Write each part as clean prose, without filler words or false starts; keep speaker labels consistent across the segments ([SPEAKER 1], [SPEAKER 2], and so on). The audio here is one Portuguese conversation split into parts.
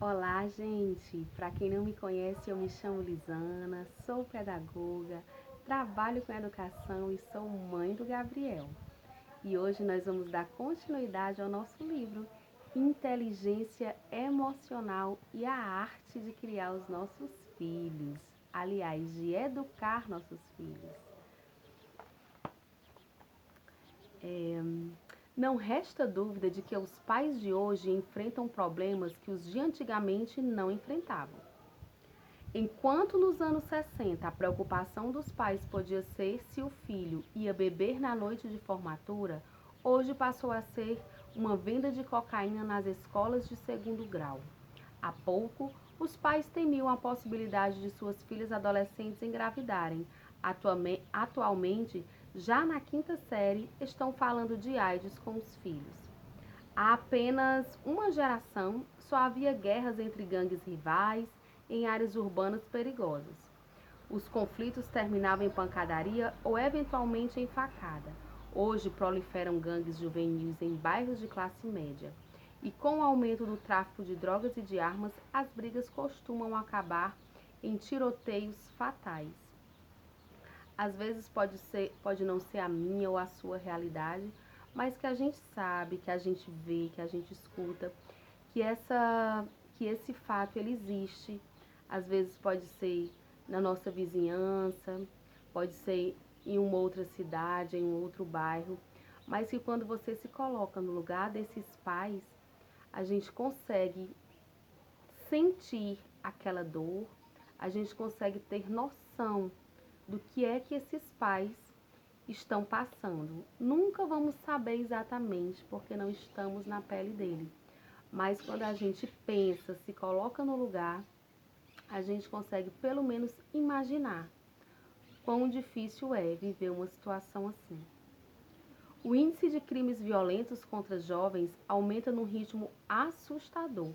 [SPEAKER 1] Olá, gente! Para quem não me conhece, eu me chamo Lisana, sou pedagoga, trabalho com educação e sou mãe do Gabriel. E hoje nós vamos dar continuidade ao nosso livro Inteligência Emocional e a Arte de Criar os Nossos Filhos. Aliás, de educar nossos filhos. Não resta dúvida de que os pais de hoje enfrentam problemas que os de antigamente não enfrentavam. Enquanto nos anos 60 a preocupação dos pais podia ser se o filho ia beber na noite de formatura, hoje passou a ser uma venda de cocaína nas escolas de segundo grau. Há pouco, os pais temiam a possibilidade de suas filhas adolescentes engravidarem. Atualmente, já na quinta série, estão falando de AIDS com os filhos. Há apenas uma geração, só havia guerras entre gangues rivais em áreas urbanas perigosas. Os conflitos terminavam em pancadaria ou eventualmente em facada. Hoje proliferam gangues juvenis em bairros de classe média. E com o aumento do tráfico de drogas e de armas, as brigas costumam acabar em tiroteios fatais. Às vezes pode não ser a minha ou a sua realidade, mas que a gente sabe, que a gente vê, que a gente escuta, que que esse fato ele existe. Às vezes pode ser na nossa vizinhança, pode ser em uma outra cidade, em um outro bairro, mas que quando você se coloca no lugar desses pais, a gente consegue sentir aquela dor, a gente consegue ter noção do que é que esses pais estão passando. Nunca vamos saber exatamente porque não estamos na pele dele. Mas quando a gente pensa, se coloca no lugar, a gente consegue pelo menos imaginar quão difícil é viver uma situação assim. O índice de crimes violentos contra jovens aumenta num ritmo assustador.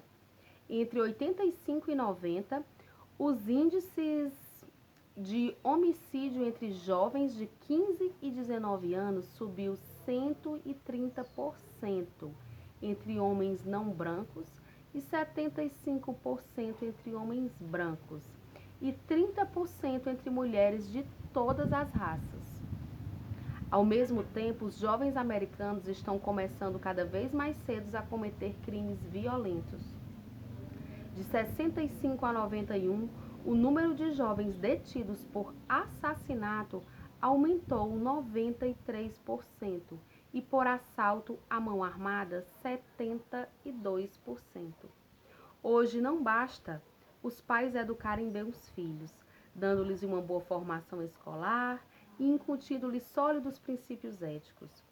[SPEAKER 1] Entre 85 e 90, os índices de homicídio entre jovens de 15 e 19 anos subiu 130% entre homens não brancos e 75% entre homens brancos e 30% entre mulheres de todas as raças. Ao mesmo tempo, os jovens americanos estão começando cada vez mais cedo a cometer crimes violentos. De 65 a 91, o número de jovens detidos por assassinato aumentou 93% e por assalto à mão armada 72%. Hoje não basta os pais educarem bem os filhos, dando-lhes uma boa formação escolar e incutindo-lhes sólidos princípios éticos.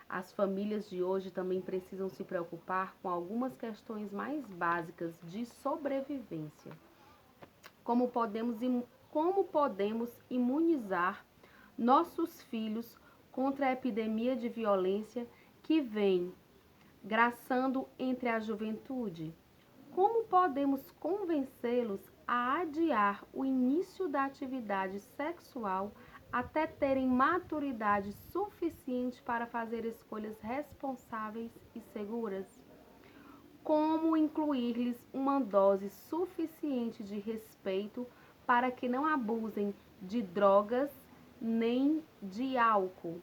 [SPEAKER 1] As famílias de hoje também precisam se preocupar com algumas questões mais básicas de sobrevivência. Como podemos imunizar nossos filhos contra a epidemia de violência que vem graçando entre a juventude? Como podemos convencê-los a adiar o início da atividade sexual até terem maturidade suficiente para fazer escolhas responsáveis e seguras? Como incluir-lhes uma dose suficiente de respeito para que não abusem de drogas nem de álcool?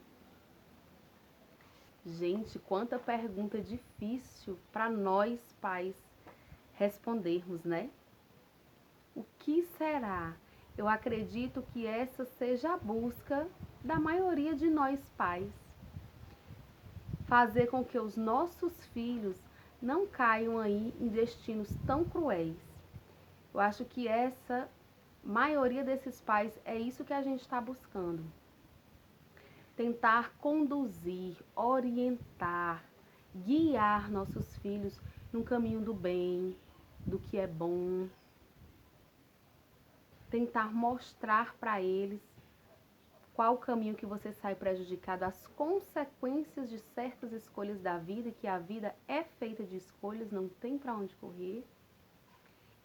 [SPEAKER 1] Gente, quanta pergunta difícil para nós pais respondermos, né? O que será? Eu acredito que essa seja a busca da maioria de nós pais. Fazer com que os nossos filhos não caiam aí em destinos tão cruéis. Eu acho que essa maioria desses pais é isso que a gente está buscando. Tentar conduzir, orientar, guiar nossos filhos no caminho do bem, do que é bom. Tentar mostrar para eles qual o caminho que você sai prejudicado, as consequências de certas escolhas da vida, que a vida é feita de escolhas, não tem para onde correr.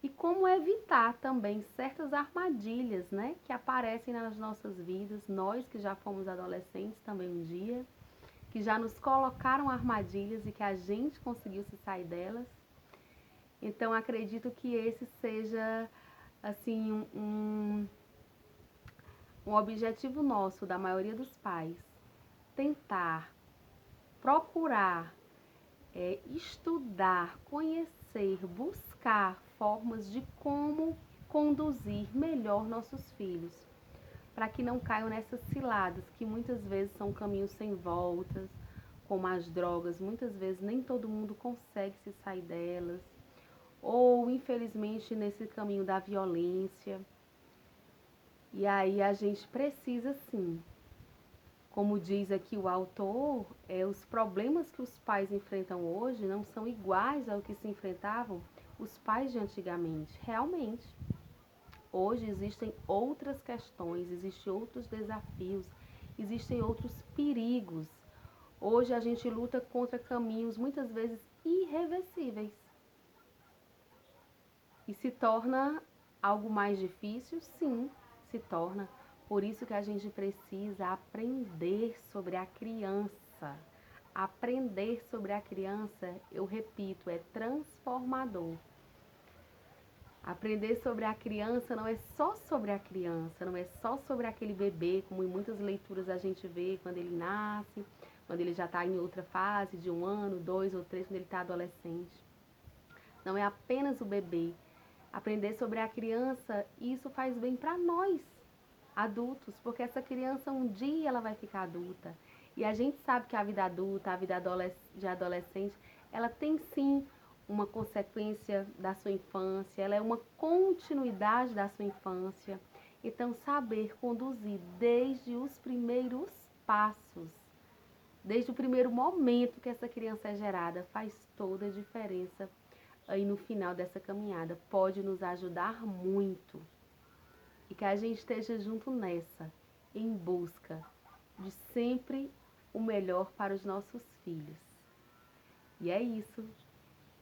[SPEAKER 1] E como evitar também certas armadilhas, né, que aparecem nas nossas vidas, nós que já fomos adolescentes também um dia, que já nos colocaram armadilhas e que a gente conseguiu se sair delas. Então acredito que esse seja assim um objetivo nosso, da maioria dos pais, tentar, procurar, estudar, conhecer, buscar formas de como conduzir melhor nossos filhos, para que não caiam nessas ciladas, que muitas vezes são caminhos sem voltas, como as drogas, muitas vezes nem todo mundo consegue se sair delas, ou infelizmente nesse caminho da violência. E aí a gente precisa sim, como diz aqui o autor, os problemas que os pais enfrentam hoje não são iguais ao que se enfrentavam os pais de antigamente, realmente. Hoje existem outras questões, existem outros desafios, existem outros perigos. Hoje a gente luta contra caminhos muitas vezes irreversíveis e se torna algo mais difícil, sim, se torna. Por isso que a gente precisa aprender sobre a criança. Aprender sobre a criança, eu repito, é transformador. Aprender sobre a criança não é só sobre a criança, não é só sobre aquele bebê, como em muitas leituras a gente vê quando ele nasce, quando ele já está em outra fase de 1 ano, 2 ou 3, quando ele está adolescente. Não é apenas o bebê. Aprender sobre a criança, isso faz bem para nós, adultos, porque essa criança um dia ela vai ficar adulta. E a gente sabe que a vida adulta, a vida de adolescente, ela tem sim uma consequência da sua infância, ela é uma continuidade da sua infância. Então, saber conduzir desde os primeiros passos, desde o primeiro momento que essa criança é gerada, faz toda a diferença aí no final dessa caminhada. Pode nos ajudar muito. E que a gente esteja junto nessa, em busca de sempre o melhor para os nossos filhos. E é isso.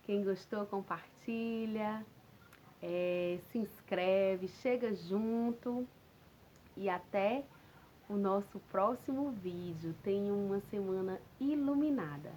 [SPEAKER 1] Quem gostou, compartilha, se inscreve, chega junto e até o nosso próximo vídeo. Tenha uma semana iluminada.